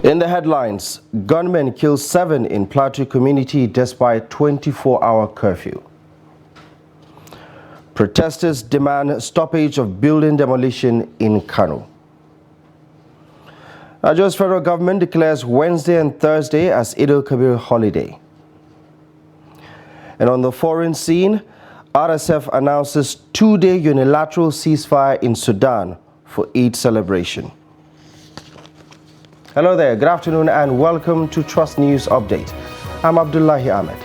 In the headlines, gunmen kill 7 in Plateau community despite 24-hour curfew. Protesters demand stoppage of building demolition in Kano. Nigeria's federal government declares Wednesday and Thursday as Eid al-Kabir holiday. And on the foreign scene, RSF announces 2-day unilateral ceasefire in Sudan for Eid celebration. Hello there, good afternoon and welcome to Trust News Update. I'm Abdullahi Ahmed.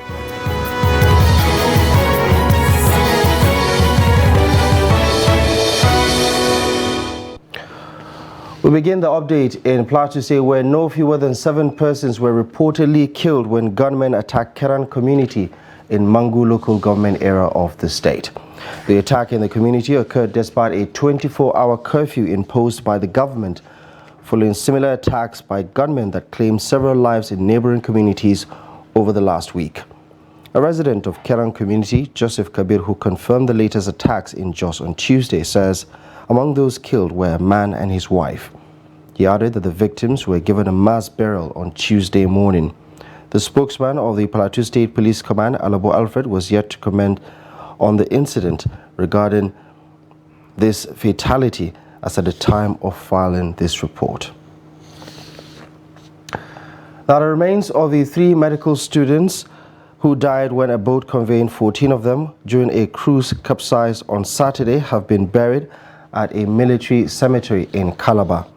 We begin the update in Plateau State, where no fewer than 7 persons were reportedly killed when gunmen attacked Keran community in Mangu local government area of the state. The attack in the community occurred despite a 24-hour curfew imposed by the government, following similar attacks by gunmen that claimed several lives in neighboring communities over the last week. A resident of Keran community, Joseph Kabir, who confirmed the latest attacks in Jos on Tuesday, says among those killed were a man and his wife. He added that the victims were given a mass burial on Tuesday morning. The spokesman of the Plateau State Police Command, Alabo Alfred, was yet to comment on the incident regarding this fatality as at the time of filing this report. Now, the remains of the 3 medical students who died when a boat conveying 14 of them during a cruise capsized on Saturday have been buried at a military cemetery in Calabar.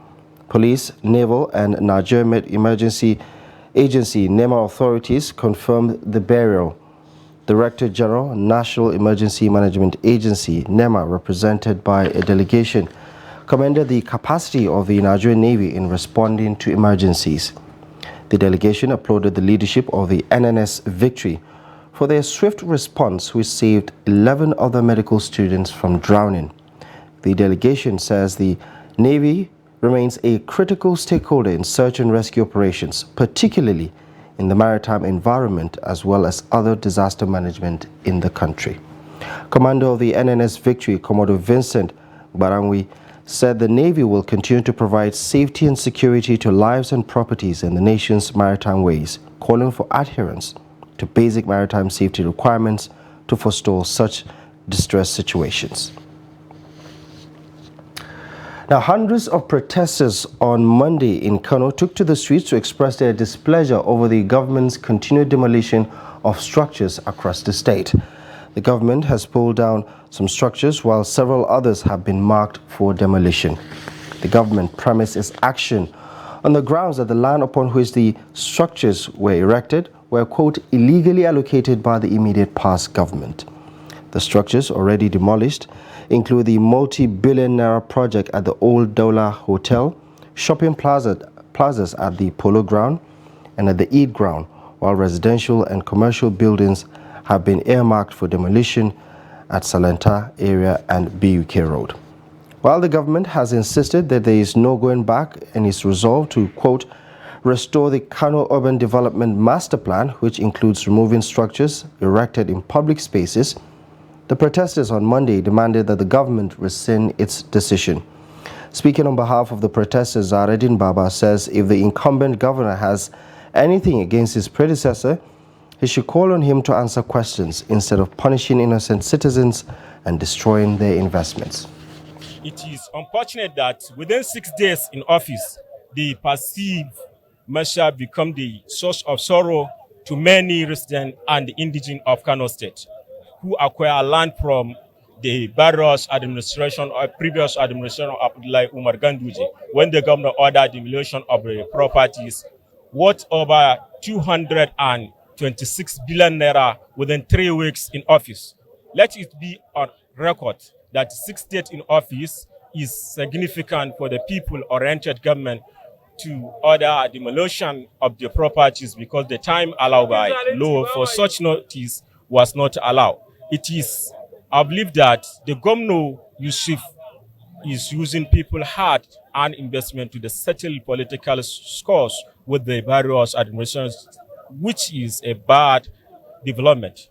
Police, Naval and Nigerian Emergency Agency NEMA authorities confirmed the burial. Director General, National Emergency Management Agency NEMA, represented by a delegation, commended the capacity of the Nigerian Navy in responding to emergencies. The delegation applauded the leadership of the NNS Victory for their swift response, which saved 11 other medical students from drowning. The delegation says the Navy remains a critical stakeholder in search and rescue operations, particularly in the maritime environment as well as other disaster management in the country. Commander of the NNS Victory, Commodore Vincent Barangwi, said the Navy will continue to provide safety and security to lives and properties in the nation's maritime ways, calling for adherence to basic maritime safety requirements to forestall such distress situations. Now, hundreds of protesters on Monday in Kano took to the streets to express their displeasure over the government's continued demolition of structures across the state. The government has pulled down some structures while several others have been marked for demolition. The government premised its action on the grounds that the land upon which the structures were erected were, quote, illegally allocated by the immediate past government. The structures already demolished include the multi-billion naira project at the Old Dola Hotel, shopping plazas at the Polo Ground and at the Eid Ground, while residential and commercial buildings have been earmarked for demolition at Salenta area and BUK Road. While the government has insisted that there is no going back and is resolved to, quote, restore the Kano Urban Development Master Plan, which includes removing structures erected in public spaces, the protesters on Monday demanded that the government rescind its decision. Speaking on behalf of the protesters, Zareddin Baba says if the incumbent governor has anything against his predecessor, he should call on him to answer questions instead of punishing innocent citizens and destroying their investments. It is unfortunate that within 6 days in office, the perceived measure become the source of sorrow to many residents and the indigenous of Kano State, who acquire land from the various administration or previous administration of Abdullahi Umar Ganduje, when the governor ordered demolition of the properties worth over 226 billion naira within 3 weeks in office. Let it be on record that 6 days in office is significant for the people-oriented government to order demolition of the properties because the time allowed by law for such notice was not allowed. It is, I believe that the governor Yusuf is using people's heart and investment to settle political scores with the various administrations, which is a bad development.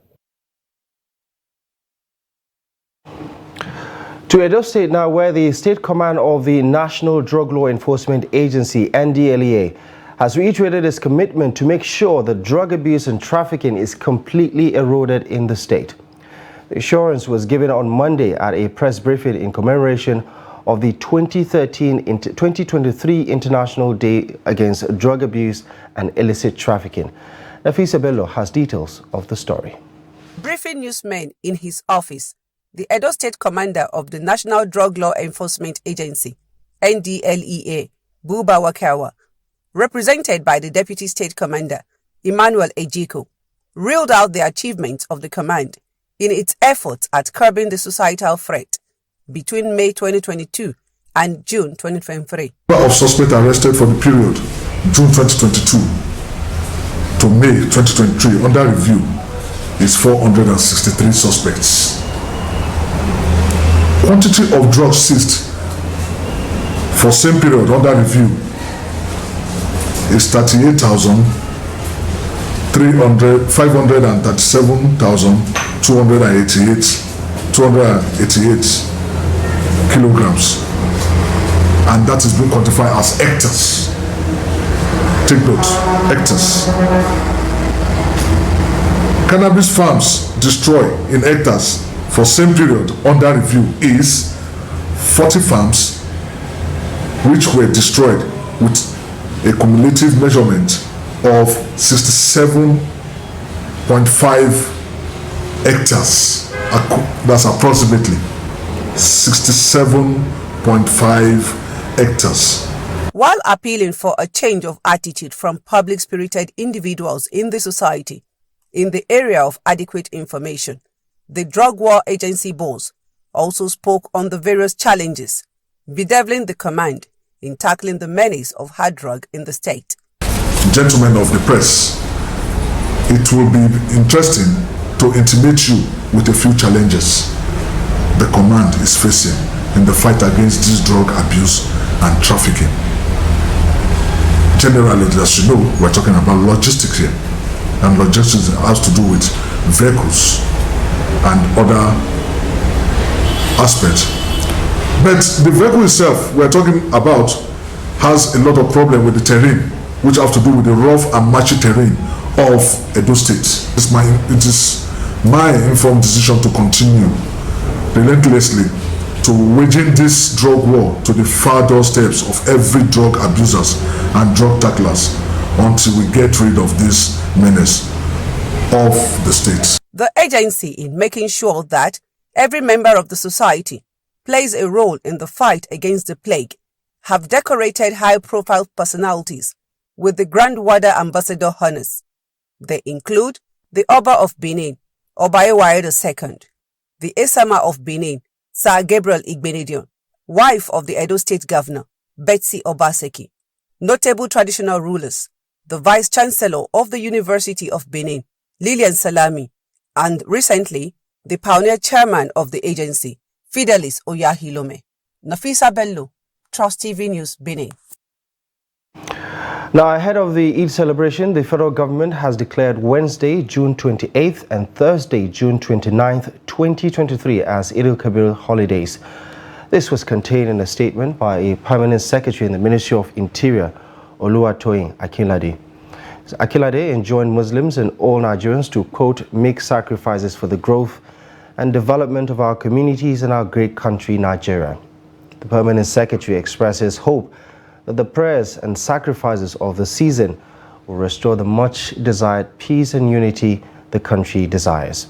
To Edo State now, where the State Command of the National Drug Law Enforcement Agency, NDLEA, has reiterated its commitment to make sure that drug abuse and trafficking is completely eroded in the state. The assurance was given on Monday at a press briefing in commemoration of the 2023 International Day Against Drug Abuse and Illicit Trafficking. Nafisa Bello has details of the story. Briefing newsmen in his office, the Edo State Commander of the National Drug Law Enforcement Agency, NDLEA, Buba Wakawa, represented by the Deputy State Commander, Emmanuel Ejiko, reeled out the achievements of the command in its efforts at curbing the societal threat between May 2022 and June 2023. The number of suspects arrested for the period June 2022 to May 2023 under review is 463 suspects. Quantity of drugs seized for same period under review is 537,288 kilograms, and that is being quantified as hectares. Take note, hectares. Cannabis farms destroyed in hectares for same period under review is 40 farms which were destroyed with a cumulative measurement of 67.5 hectares. That's approximately 67.5 hectares. While appealing for a change of attitude from public-spirited individuals in the society in the area of adequate information, the Drug War Agency boss also spoke on the various challenges bedeviling the command in tackling the menace of hard drug in the state. Gentlemen of the press, it will be interesting to intimate you with a few challenges the command is facing in the fight against this drug abuse and trafficking. Generally, as you know, we're talking about logistics here, and logistics has to do with vehicles and other aspects. But the vehicle itself we're talking about has a lot of problem with the terrain, which have to do with the rough and marshy terrain of Edo State. It is my informed decision to continue relentlessly to waging this drug war to the further steps of every drug abusers and drug tacklers until we get rid of this menace of the state. The agency, in making sure that every member of the society plays a role in the fight against the plague, have decorated high-profile personalities with the Grand Wada Ambassador honors. They include the Oba of Benin, Obayewaye II, the Esama of Benin, Sir Gabriel Igbenedion, wife of the Edo State Governor, Betsy Obaseki, notable traditional rulers, the Vice-Chancellor of the University of Benin, Lilian Salami, and recently, the pioneer chairman of the agency, Fidelis Oyahilome. Nafisa Bello, Trust TV News, Benin. Now, ahead of the Eid celebration, the federal government has declared Wednesday, June 28th and Thursday, June 29th, 2023 as Eid al-Kabir holidays. This was contained in a statement by a permanent secretary in the Ministry of Interior, Oluwatoyin Akinlade. Akinlade enjoined Muslims and all Nigerians to, quote, make sacrifices for the growth and development of our communities and our great country, Nigeria. The permanent secretary expresses hope that the prayers and sacrifices of the season will restore the much desired peace and unity the country desires.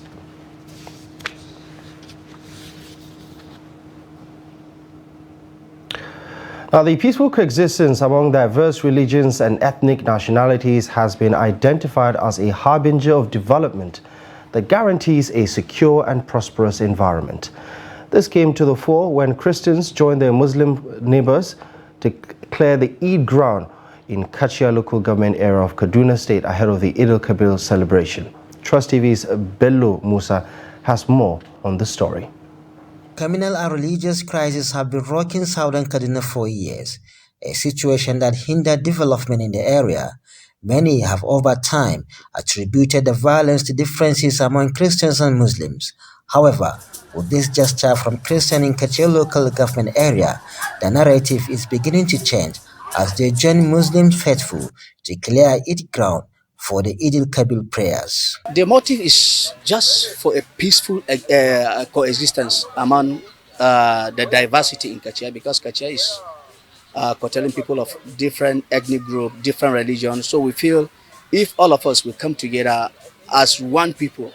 Now, the peaceful coexistence among diverse religions and ethnic nationalities has been identified as a harbinger of development that guarantees a secure and prosperous environment. This came to the fore when Christians joined their Muslim neighbors to clear the Eid ground in Kachia local government area of Kaduna State ahead of the Eid al-Kabir celebration. Trust TV's Bello Musa has more on the story. Communal and religious crises have been rocking southern Kaduna for years, a situation that hindered development in the area. Many have over time attributed the violence to differences among Christians and Muslims. However, with this gesture from Christian in Kachia local government area, the narrative is beginning to change as they join Muslim faithful to clear Eid ground for the Eid al-Kabir prayers. The motive is just for a peaceful coexistence among the diversity in Kachia, because Kachia is containing people of different ethnic group, different religions. So we feel if all of us will come together as one people,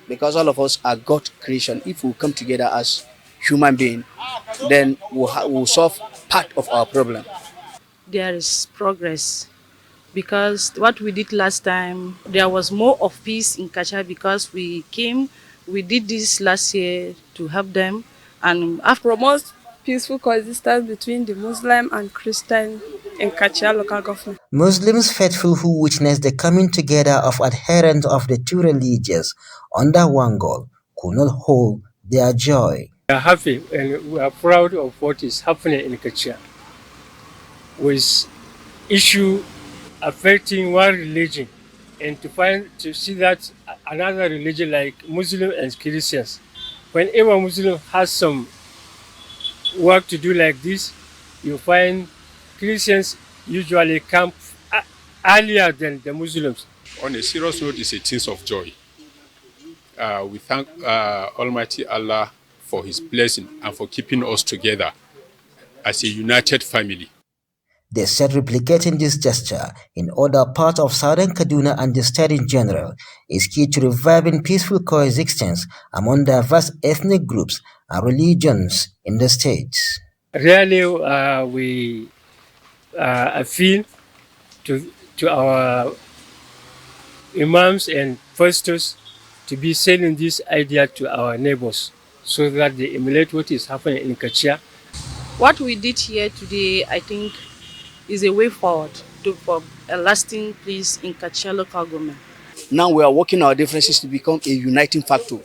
because all of us are God creation, if we come together as human beings, then we'll solve part of our problem. There is progress, because what we did last time, there was more of peace in Kachia, because we did this last year to help them, and after promote peaceful coexistence between the Muslim and Christian in Kachia local government. Muslims faithful who witnessed the coming together of adherents of the two religions under one goal could not hold their joy. We are happy and we are proud of what is happening in Kachia, with issue affecting one religion, and to see that another religion like Muslim and Christians, whenever Muslim has some work to do like this, you find Christians usually come earlier than the Muslims. On a serious note, it's a thing of joy. We thank Almighty Allah for His blessing and for keeping us together as a united family. They said replicating this gesture in other parts of southern Kaduna and the state in general is key to reviving peaceful coexistence among diverse ethnic groups and religions in the state. Really, we appeal to our imams and pastors to be selling this idea to our neighbors so that they emulate what is happening in Kachia. What we did here today, I think, is a way forward for a lasting peace in Kachia local government. Now we are working our differences to become a uniting factor.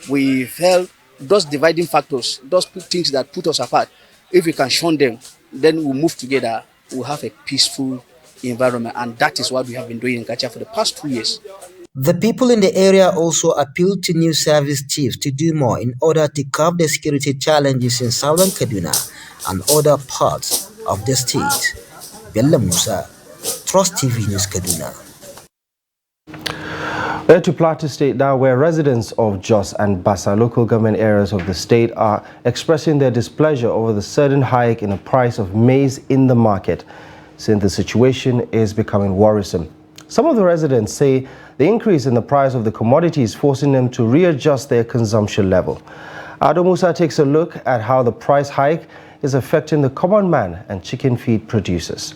We felt those dividing factors, those things that put us apart, if we can shun them, then we'll move together, we'll have a peaceful environment, and that is what we have been doing in Kachia for the past 2 years. The people in the area also appealed to new service chiefs to do more in order to curb the security challenges in southern Kaduna and other parts of the state. Bello Musa, Trust TV News, Kaduna. We're to Plateau State now, where residents of Jos and Bassa local government areas of the state are expressing their displeasure over the sudden hike in the price of maize in the market, since the situation is becoming worrisome. Some of the residents say the increase in the price of the commodity is forcing them to readjust their consumption level. Ado Musa takes a look at how the price hike is affecting the common man and chicken feed producers.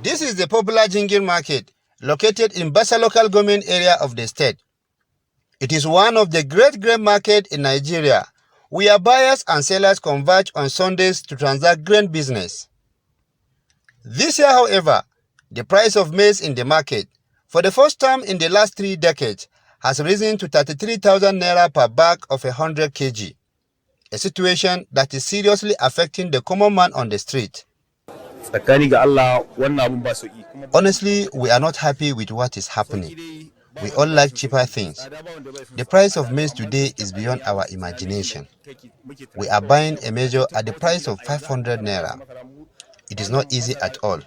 This is the popular Jingir market, located in Bassa local government area of the state. It is one of the great grain market in Nigeria, where buyers and sellers converge on Sundays to transact grain business. This year, however, the price of maize in the market, for the first time in the last 3 decades, has risen to 33,000 naira per bag of 100 kg. A situation that is seriously affecting the common man on the street. Honestly, we are not happy with what is happening. We all like cheaper things. The price of maize today is beyond our imagination. We are buying a measure at the price of 500 naira. It is not easy at all.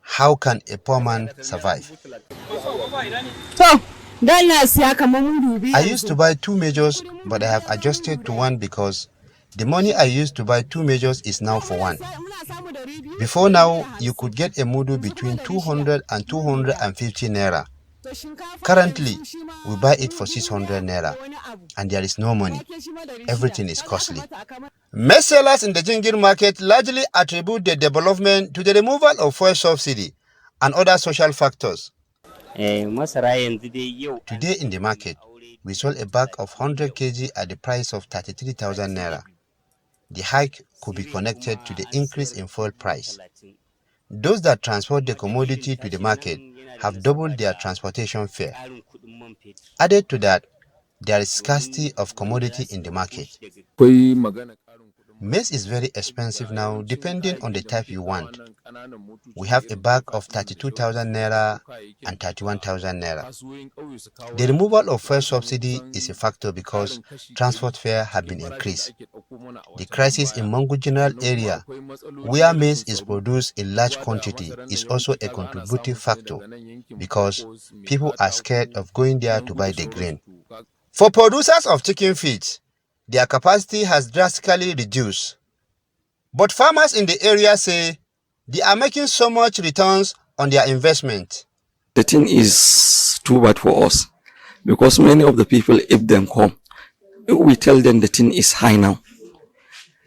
How can a poor man survive? I used to buy 2 measures, but I have adjusted to 1 because the money I used to buy 2 measures is now for 1. Before now, you could get a mudu between 200 and 250 naira. Currently, we buy it for 600 naira, and there is no money. Everything is costly. Maize sellers in the Jingir market largely attribute the development to the removal of fuel subsidy and other social factors. Today in the market, we sold a bag of 100 kg at the price of 33,000 naira. The hike could be connected to the increase in fuel price. Those that transport the commodity to the market have doubled their transportation fare. Added to that, there is scarcity of commodity in the market. Maize is very expensive now, depending on the type you want. We have a bag of 32,000 naira and 31,000 naira. The removal of fuel subsidy is a factor because transport fare have been increased. The crisis in Mangu General area, where maize is produced in large quantity, is also a contributing factor because people are scared of going there to buy the grain. For producers of chicken feed, their capacity has drastically reduced. But farmers in the area say they are making so much returns on their investment. The thing is too bad for us because many of the people, if they come, we tell them the thing is high now.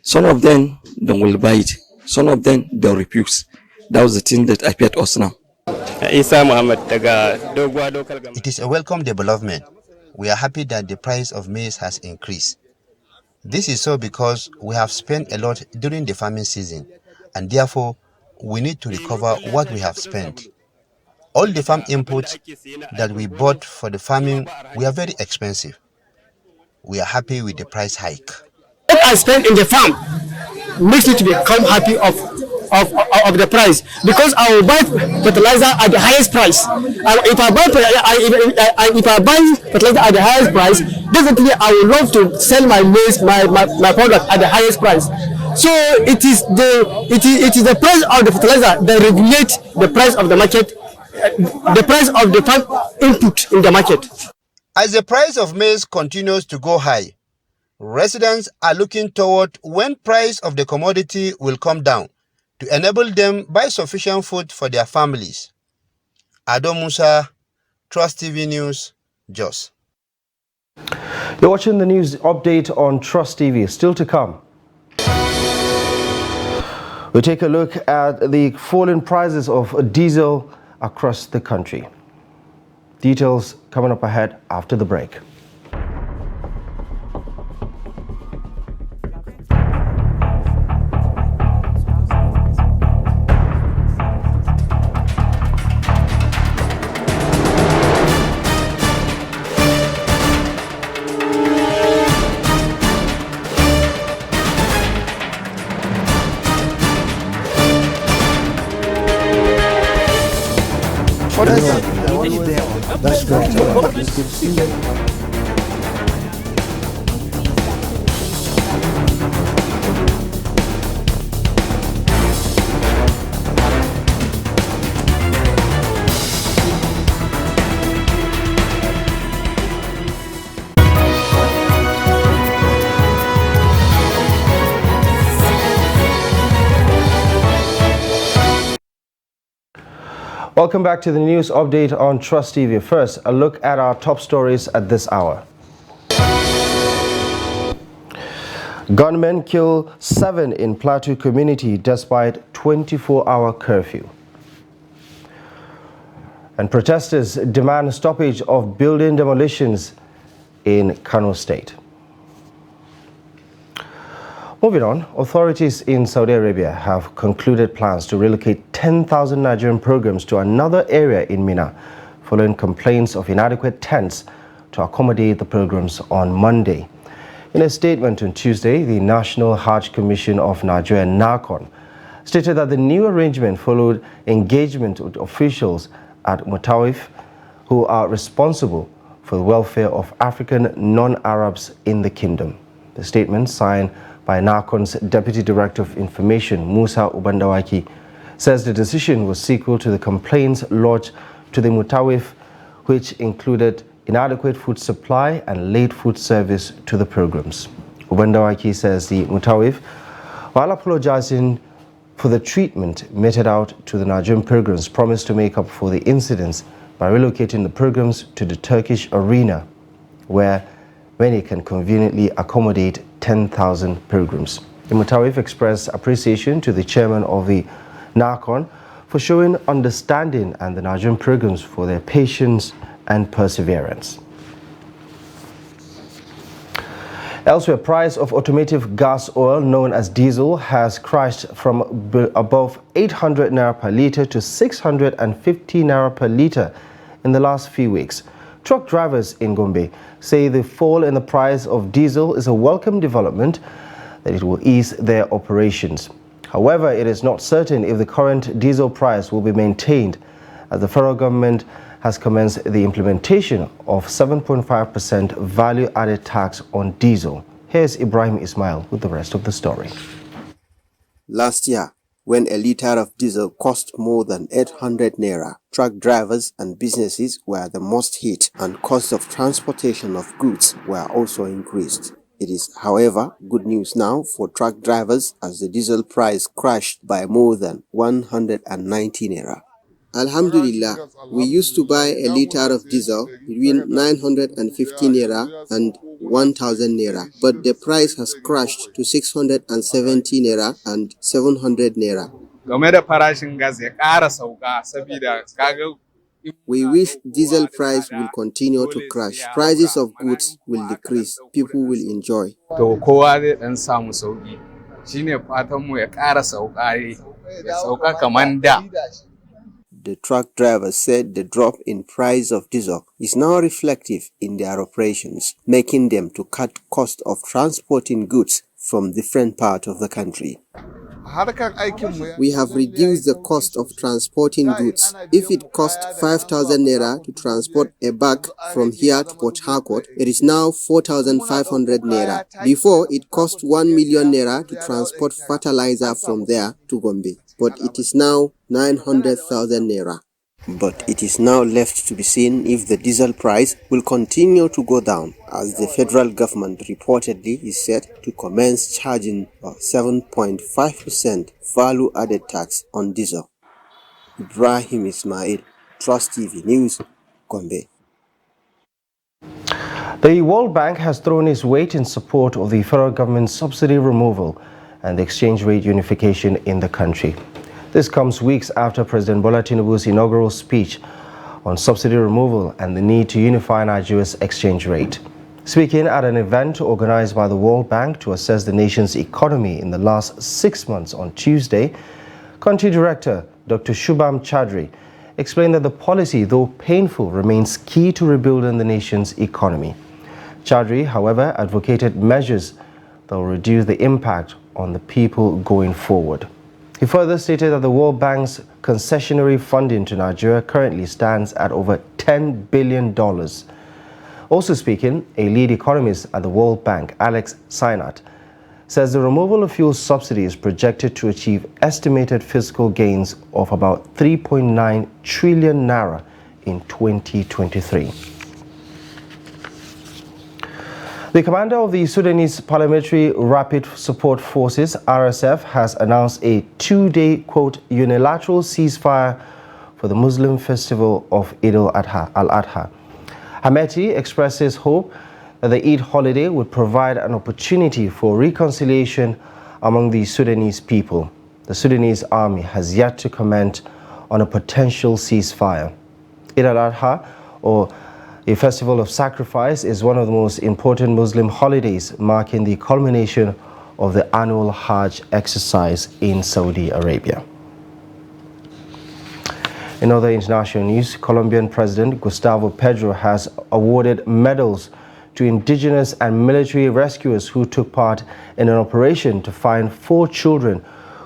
Some of them, they will buy it. Some of them, they refuse. That was the thing that appeared us now. It is a welcome development. We are happy that the price of maize has increased. This is so because we have spent a lot during the farming season, and therefore, we need to recover what we have spent. All the farm inputs that we bought for the farming were very expensive. We are happy with the price hike. What I spend in the farm makes me to become happy of the price because I will buy fertilizer at the highest price. If I buy fertilizer at the highest price, definitely I would love to sell my maize, my product at the highest price. So it is the price of the fertilizer that regulates the price of the market, the price of the farm input in the market. As the price of maize continues to go high, residents are looking toward when price of the commodity will come down to enable them buy sufficient food for their families. Ado Musa, Trust TV News, Jos. You're watching the news update on Trust TV. Still to come. We take a look at the falling prices of diesel across the country. Details coming up ahead after the break. That's great. Welcome back to the news update on Trust TV. First, a look at our top stories at this hour. Gunmen kill 7 in Plateau community despite 24-hour curfew. And protesters demand stoppage of building demolitions in Kano State. Moving on, authorities in Saudi Arabia have concluded plans to relocate 10,000 Nigerian pilgrims to another area in Mina, following complaints of inadequate tents to accommodate the pilgrims on Monday. In a statement on Tuesday, the National Hajj Commission of Nigeria, NACON, stated that the new arrangement followed engagement with officials at Mutawif who are responsible for the welfare of African non-Arabs in the kingdom. The statement, signed by NACON's Deputy Director of Information, Musa Ubandawaki, says the decision was sequel to the complaints lodged to the Mutawif, which included inadequate food supply and late food service to the pilgrims. Ubandawaki says the Mutawif, while apologizing for the treatment meted out to the Nigerian pilgrims, promised to make up for the incidents by relocating the pilgrims to the Turkish arena, where many can conveniently accommodate 10,000 pilgrims. The Mutawif expressed appreciation to the chairman of the NACON for showing understanding and the Nigerian pilgrims for their patience and perseverance. Elsewhere, price of automotive gas oil known as diesel has crashed from above 800 naira per litre to 650 naira per litre in the last few weeks. Truck drivers in Gombe say the fall in the price of diesel is a welcome development, that it will ease their operations. However, it is not certain if the current diesel price will be maintained, as the federal government has commenced the implementation of 7.5% value-added tax on diesel. Here's Ibrahim Ismail with the rest of the story. Last year, when a litre of diesel cost more than 800 naira, truck drivers and businesses were the most hit, and costs of transportation of goods were also increased. It is, however, good news now for truck drivers as the diesel price crashed by more than 190 naira. Alhamdulillah, we used to buy a litre of diesel between 950 naira and 1000 naira, but the price has crashed to 670 naira and 700 naira. We wish diesel price will continue to crash. Prices of goods will decrease. People will enjoy. The truck drivers said the drop in price of diesel is now reflective in their operations, making them to cut cost of transporting goods from different parts of the country. We have reduced the cost of transporting goods. If it cost 5,000 naira to transport a bag from here to Port Harcourt, it is now 4,500 naira. Before, it cost 1 million naira to transport fertilizer from there to Gombe, but it is now 900,000 naira. But it is now left to be seen if the diesel price will continue to go down, as the federal government reportedly is set to commence charging a 7.5% value-added tax on diesel. Ibrahim Ismail, Trust TV News, Gombe. The World Bank has thrown its weight in support of the federal government's subsidy removal and the exchange rate unification in the country. This comes weeks after President Bola Tinubu's inaugural speech on subsidy removal and the need to unify Nigeria's exchange rate. Speaking at an event organized by the World Bank to assess the nation's economy in the last 6 months on Tuesday, Country Director Dr. Shubham Chaudhary explained that the policy, though painful, remains key to rebuilding the nation's economy. Chaudhary, however, advocated measures that will reduce the impact on the people going forward. He further stated that the World Bank's concessionary funding to Nigeria currently stands at over $10 billion. Also speaking, a lead economist at the World Bank, Alex Sinat, says the removal of fuel subsidy is projected to achieve estimated fiscal gains of about 3.9 trillion naira in 2023. The commander of the Sudanese Parliamentary Rapid Support Forces, RSF, has announced a 2-day, quote, unilateral ceasefire for the Muslim festival of Eid al-Adha. Hameti expresses hope that the Eid holiday would provide an opportunity for reconciliation among the Sudanese people. The Sudanese army has yet to comment on a potential ceasefire. Eid al-Adha, or a festival of sacrifice, is one of the most important Muslim holidays, marking the culmination of the annual Hajj exercise in Saudi Arabia. In other international news, Colombian President Gustavo Petro has awarded medals to indigenous and military rescuers who took part in an operation to find 4 children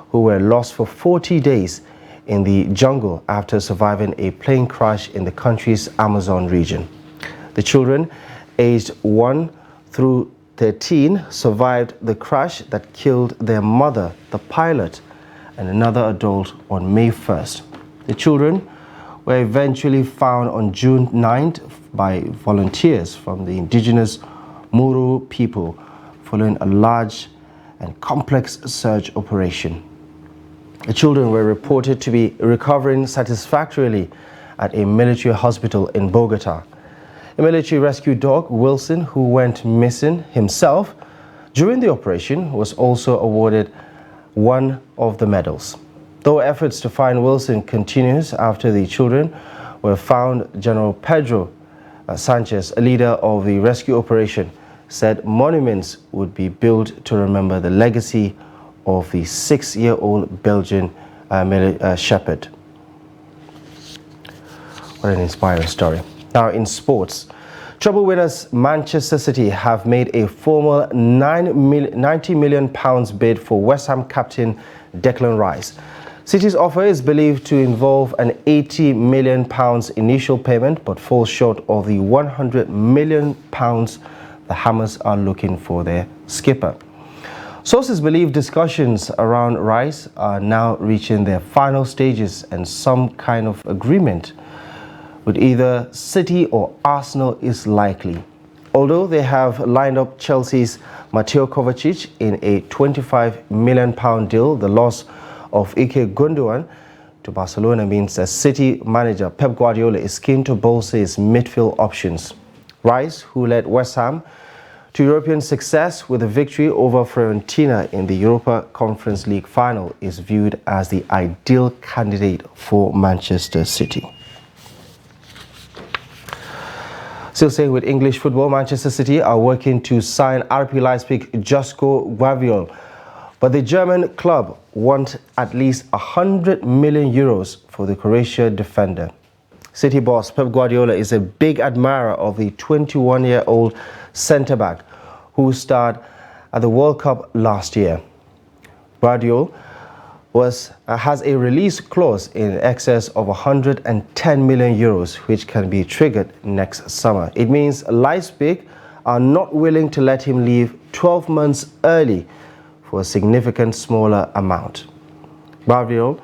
who were lost for 40 days in the jungle after surviving a plane crash in the country's Amazon region. The children, aged 1 through 13, survived the crash that killed their mother, the pilot, and another adult on May 1st. The children were eventually found on June 9th by volunteers from the indigenous Muru people following a large and complex search operation. The children were reported to be recovering satisfactorily at a military hospital in Bogota. A military rescue dog, Wilson, who went missing himself during the operation, was also awarded one of the medals. Though efforts to find Wilson continues after the children were found, General Pedro Sanchez, a leader of the rescue operation, said monuments would be built to remember the legacy of the 6-year-old Belgian shepherd. What an inspiring story. Now in sports, treble winners Manchester City have made a formal £90 million bid for West Ham captain Declan Rice. City's offer is believed to involve an £80 million initial payment, but falls short of the £100 million the Hammers are looking for their skipper. Sources believe discussions around Rice are now reaching their final stages and some kind of agreement with either City or Arsenal is likely. Although they have lined up Chelsea's Mateo Kovacic in a £25 million deal, the loss of Ike Gundogan to Barcelona means that City manager Pep Guardiola is keen to bolster his midfield options. Rice, who led West Ham to European success with a victory over Fiorentina in the Europa Conference League final, is viewed as the ideal candidate for Manchester City. Still staying with English football, Manchester City are working to sign RB Leipzig Josko Gvardiol, but the German club want at least €100 million for the Croatia defender. City boss Pep Guardiola is a big admirer of the 21-year-old centre-back who starred at the World Cup last year. Gvardiol has a release clause in excess of €110 million, which can be triggered next summer. It means Leipzig are not willing to let him leave 12 months early for a significant smaller amount. Gvardiol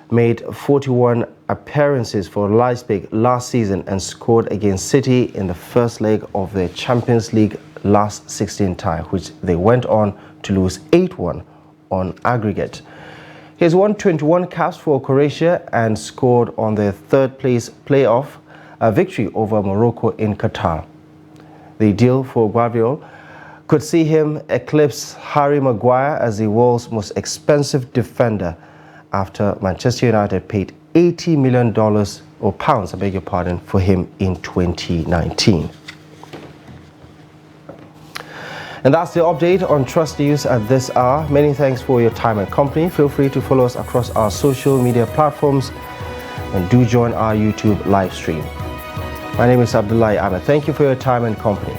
made 41 appearances for Leipzig last season and scored against City in the first leg of their Champions League last 16 tie, which they went on to lose 8-1 on aggregate. He has won 21 caps for Croatia and scored on their third-place playoff victory over Morocco in Qatar. The deal for Gvardiol could see him eclipse Harry Maguire as the world's most expensive defender after Manchester United paid $80 million, or pounds, I beg your pardon, for him in 2019. And that's the update on Trust News at this hour. Many thanks for your time and company. Feel free to follow us across our social media platforms and do join our YouTube live stream. My name is Abdullahi Ahmed. Thank you for your time and company.